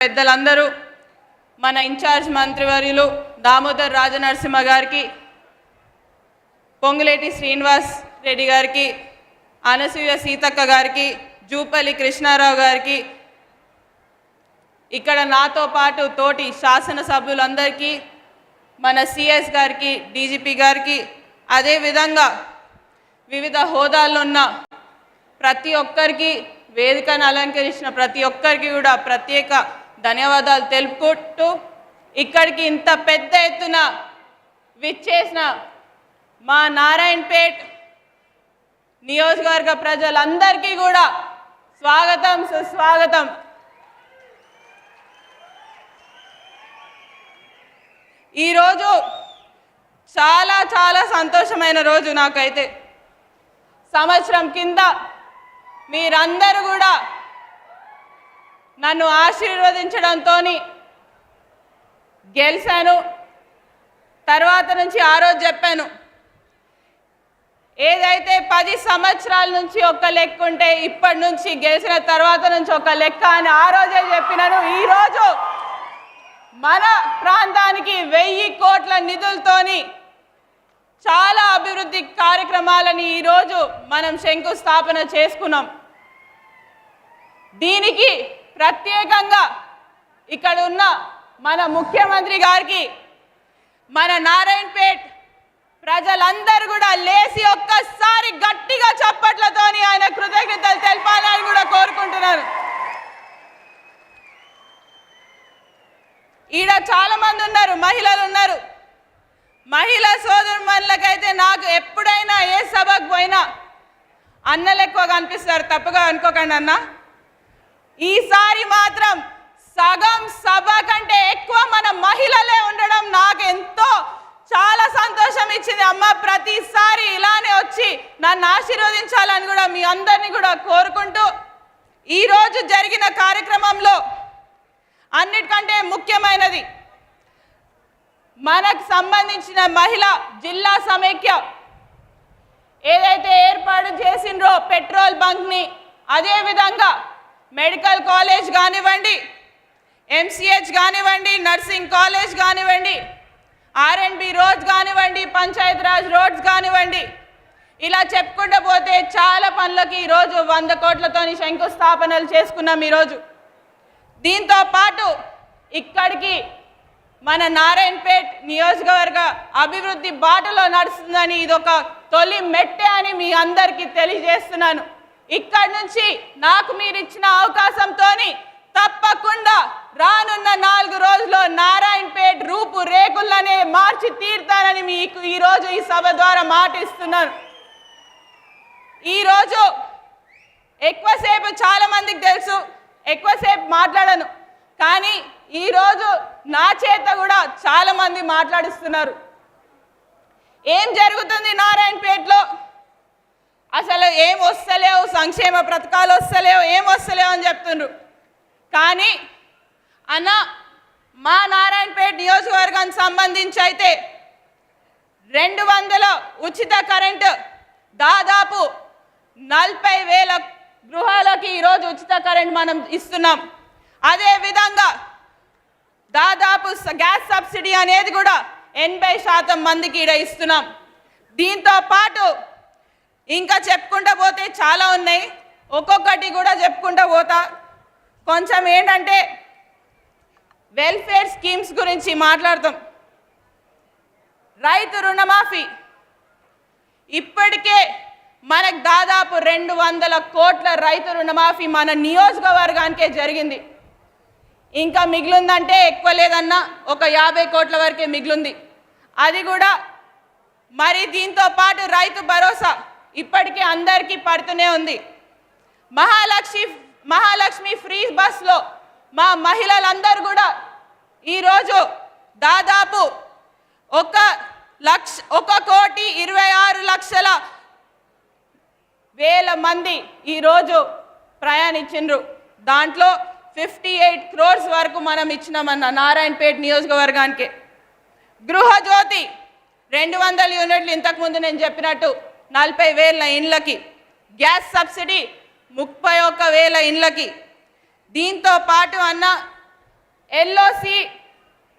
పెద్దలందరూ మన ఇన్ఛార్జ్ మంత్రివర్యులు దామోదర్ రాజనరసింహ గారికి, పొంగులేటి శ్రీనివాస్ రెడ్డి గారికి, అనసూయ సీతక్క గారికి, జూపల్లి కృష్ణారావు గారికి, ఇక్కడ నాతో పాటు తోటి శాసనసభ్యులందరికీ, మన సిఎస్ గారికి, డీజీపీ గారికి, అదేవిధంగా వివిధ హోదాల్లో ఉన్న ప్రతి ఒక్కరికి, వేదికను అలంకరించిన ప్రతి ఒక్కరికి కూడా ప్రత్యేక ధన్యవాదాలు తెలుపుకుంటూ, ఇక్కడికి ఇంత పెద్ద ఎత్తున విచ్చేసిన మా నారాయణపేట్ నియోజకవర్గ ప్రజలందరికీ కూడా స్వాగతం, సుస్వాగతం. ఈరోజు చాలా చాలా సంతోషమైన రోజు నాకైతే. సంవత్సరం కింద మీరందరూ కూడా నన్ను ఆశీర్వదించడంతో గెలిచాను. తర్వాత నుంచి ఆ రోజు చెప్పాను, ఏదైతే 10 సంవత్సరాల నుంచి ఒక లెక్క ఉంటే ఇప్పటి నుంచి గెలిచిన తర్వాత నుంచి ఒక లెక్క అని ఆ రోజే చెప్పినాను. ఈరోజు మన ప్రాంతానికి 1000 కోట్ల నిధులతోని చాలా అభివృద్ధి కార్యక్రమాలని ఈరోజు మనం శంకుస్థాపన చేసుకున్నాం. దీనికి ప్రత్యేకంగా ఇక్కడ ఉన్న మన ముఖ్యమంత్రి గారికి, మన నారాయణపేట్ ప్రజలందరూ కూడా లేచి ఒక్కసారి గట్టిగా చప్పట్లతోని ఆయన కృతజ్ఞతలు తెలపాలని కూడా కోరుకుంటున్నారు. ఈడ చాలా మంది ఉన్నారు, మహిళలు ఉన్నారు. మహిళా సోదరుమణులకైతే నాకు ఎప్పుడైనా ఏ సభకు పోయినా అన్నలు ఎక్కువ కనిపిస్తారు, తప్పుగా అనుకోకండి అన్న. ఈసారి మాత్రం సగం సభ కంటే ఎక్కువ మన మహిళలే ఉండడం నాకు ఎంతో చాలా సంతోషం ఇచ్చింది. అమ్మ, ప్రతిసారి ఇలానే వచ్చి నన్ను ఆశీర్వదించాలని కూడా మీ అందరినీ కూడా కోరుకుంటూ, ఈరోజు జరిగిన కార్యక్రమంలో అన్నిటికంటే ముఖ్యమైనది మనకు సంబంధించిన మహిళా జిల్లా సమైక్య ఏదైతే ఏర్పాటు చేసిండ్రో పెట్రోల్ బంక్ని, అదేవిధంగా మెడికల్ కాలేజ్ కానివ్వండి, ఎంసీహెచ్ కానివ్వండి, నర్సింగ్ కాలేజ్ కానివ్వండి, ఆర్ఎండ్బి రోడ్స్ కానివ్వండి, పంచాయతీరాజ్ రోడ్స్ కానివ్వండి, ఇలా చెప్పుకుంటూ పోతే చాలా పనులకి ఈరోజు 100 కోట్లతోని శంకుస్థాపనలు చేసుకున్నాం. ఈరోజు దీంతో పాటు ఇక్కడికి మన నారాయణపేట్ నియోజకవర్గ అభివృద్ధి బాటలో నడుస్తుందని ఇదొక తొలి మెట్టే అని మీ అందరికీ తెలియజేస్తున్నాను. ఇక్కడి నుంచి నాకు మీరు ఇచ్చిన అవకాశంతో తప్పకుండా రానున్న 4 రోజుల్లో నారాయణపేట్ రూపు రేకులనే మార్చి తీర్తానని మీకు ఈరోజు ఈ సభ ద్వారా మాటిస్తున్నాను. ఈరోజు ఎక్కువసేపు చాలా మందికి తెలుసు, ఎక్కువసేపు మాట్లాడను, కానీ ఈరోజు నా చేత కూడా చాలా మంది మాట్లాడిస్తున్నారు. ఏం జరుగుతుంది నారాయణపేటలో, అసలు ఏం వస్తలేవు, సంక్షేమ పథకాలు వస్తలేవు, ఏం వస్తలేవు అని చెప్తున్నారు. కానీ అన్న, మా నారాయణపేట నియోజకవర్గానికి సంబంధించి అయితే 200 ఉచిత కరెంటు, దాదాపు 40,000 గృహాలకి ఈరోజు ఉచిత కరెంట్ మనం ఇస్తున్నాం. అదేవిధంగా దాదాపు గ్యాస్ సబ్సిడీ అనేది కూడా 80% మందికి ఈడ ఇస్తున్నాం. దీంతో పాటు ఇంకా చెప్పుకుంటూ పోతే చాలా ఉన్నాయి, ఒక్కొక్కటి కూడా చెప్పుకుంటూ పోతా. కొంచెం ఏంటంటే వెల్ఫేర్ స్కీమ్స్ గురించి మాట్లాడతాం. రైతు రుణమాఫీ ఇప్పటికే మనకు దాదాపు 200 కోట్ల రైతు రుణమాఫీ మన నియోజకవర్గానికే జరిగింది. ఇంకా మిగిలిందంటే ఎక్కువ లేదన్నా ఒక 50 కోట్ల వరకే మిగిలింది. అది కూడా మరి దీంతో పాటు రైతు భరోసా ఇప్పటికే అందరికీ పడుతూనే ఉంది. మహాలక్ష్మి ఫ్రీ బస్లో మా మహిళలందరూ కూడా ఈరోజు దాదాపు 1,26,00,000 మంది ఈరోజు ప్రయాణించిండ్రు. దాంట్లో 58 crores వరకు మనం ఇచ్చినామన్న నారాయణపేట్ నియోజకవర్గానికి. గృహజ్యోతి 200 యూనిట్లు, ఇంతకుముందు నేను చెప్పినట్టు 40,000 ఇండ్లకి. గ్యాస్ సబ్సిడీ 31,000 ఇండ్లకి. దీంతో పాటు అన్న ఎల్ఓసి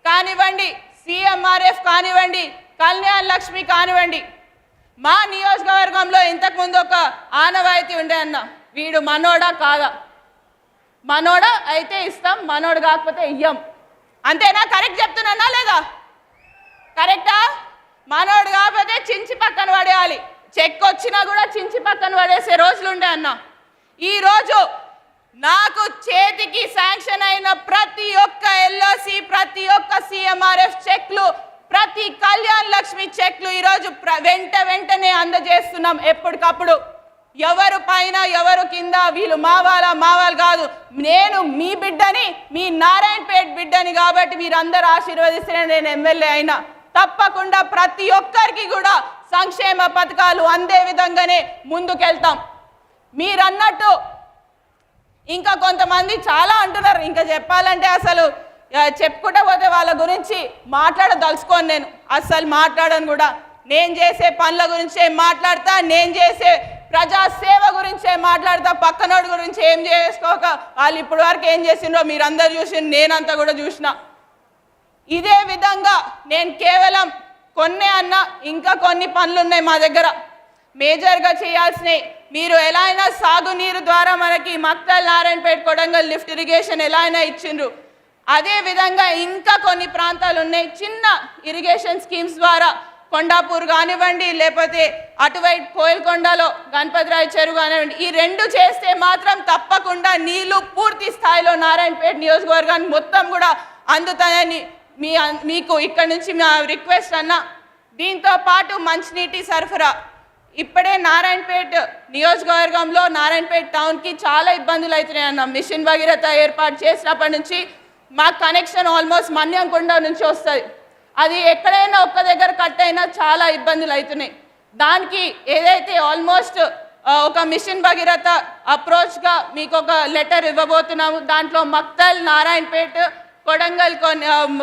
కానివ్వండి, సిఎంఆర్ఎఫ్ కానివ్వండి, కళ్యాణ్ లక్ష్మి కానివ్వండి, మా నియోజకవర్గంలో ఇంతకుముందు ఒక ఆనవాయితీ ఉండే అన్న, వీడు మనోడా కాదా, మనోడా అయితే ఇస్తాం, మనోడు కాకపోతే ఇయ్యం, అంతేనా? కరెక్ట్ చెప్తున్నా లేదా? కరెక్టా? మనోడు కాకపోతే చించి పక్కన పడేయాలి, చెక్ వచ్చినా కూడా చించి పక్కన పడేసే రోజులు ఉండే అన్న. ఈరోజు నాకు చేతికి శాంక్షన్ అయిన ప్రతి ఒక్క ఎల్ఓసి, ప్రతి ఒక్క సిఎంఆర్ఎఫ్ చెక్లు, ప్రతి కళ్యాణ్ లక్ష్మి చెక్లు ఈరోజు వెంటనే అందజేస్తున్నాం. ఎప్పటికప్పుడు ఎవరు పైన ఎవరు కింద, వీళ్ళు మావాళ్ళు కాదు, నేను మీ బిడ్డని, మీ నారాయణపేట్ బిడ్డని కాబట్టి మీరందరూ ఆశీర్వదిస్తే నేను ఎమ్మెల్యే అయినా తప్పకుండా ప్రతి ఒక్కరికి కూడా సంక్షేమ పథకాలు అందే విధంగానే ముందుకెళ్తాం. మీరన్నట్టు ఇంకా కొంతమంది చాలా అంటున్నారు, ఇంకా చెప్పాలంటే అసలు చెప్పుకుంటూ పోతే వాళ్ళ గురించి మాట్లాడదలుచుకోను, నేను అస్సలు మాట్లాడను కూడా. నేను చేసే పనుల గురించే మాట్లాడతా, నేను చేసే ప్రజాసేవ గురించే మాట్లాడతా, పక్కనోడి గురించి ఏం చేసుకోక వాళ్ళు ఇప్పటి వరకు ఏం చేసిండ్రో మీరందరూ చూసి నేనంతా కూడా చూసిన. ఇదే విధంగా నేను కేవలం కొన్నే అన్న, ఇంకా కొన్ని పనులు ఉన్నాయి మా దగ్గర మేజర్గా చేయాల్సినవి. మీరు ఎలా అయినా సాగునీరు ద్వారా మనకి మక్తల్, నారాయణపేట, కొడంగల్ లిఫ్ట్ ఇరిగేషన్ ఎలా అయినా ఇచ్చిండ్రు, అదే విధంగా ఇంకా కొన్ని ప్రాంతాలు ఉన్నాయి చిన్న ఇరిగేషన్ స్కీమ్స్ ద్వారా, కొండాపూర్ కానివ్వండి, లేకపోతే అటువైపు కోయల్కొండలో గణపతిరాయ్ చెరువు కానివ్వండి, ఈ రెండు చేస్తే మాత్రం తప్పకుండా నీళ్లు పూర్తి స్థాయిలో నారాయణపేట నియోజకవర్గానికి మొత్తం కూడా అందుతాయని మీకు ఇక్కడ నుంచి మా రిక్వెస్ట్ అన్న. దీంతో పాటు మంచినీటి సరఫరా ఇప్పుడే నారాయణపేట నియోజకవర్గంలో నారాయణపేట టౌన్కి చాలా ఇబ్బందులు అవుతున్నాయి అన్న. మిషన్ భగీరథ ఏర్పాటు చేసినప్పటి నుంచి మాకు కనెక్షన్ ఆల్మోస్ట్ మన్యంకొండ నుంచి వస్తుంది, అది ఎక్కడైనా ఒక్క దగ్గర కట్ అయినా చాలా ఇబ్బందులు అవుతున్నాయి. దానికి ఏదైతే ఆల్మోస్ట్ ఒక మిషన్ భగీరథ అప్రోచ్గా మీకు ఒక లెటర్ ఇవ్వబోతున్నాము. దాంట్లో మక్తల్, నారాయణపేట, కొడంగల్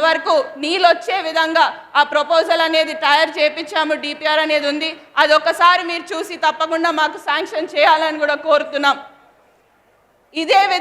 వరకు నీళ్ళు వచ్చే విధంగా ఆ ప్రపోజల్ అనేది తయారు చేయించాము, డిపిఆర్ అనేది ఉంది. అది ఒకసారి మీరు చూసి తప్పకుండా మాకు శాంక్షన్ చేయాలని కూడా కోరుతున్నాం. ఇదే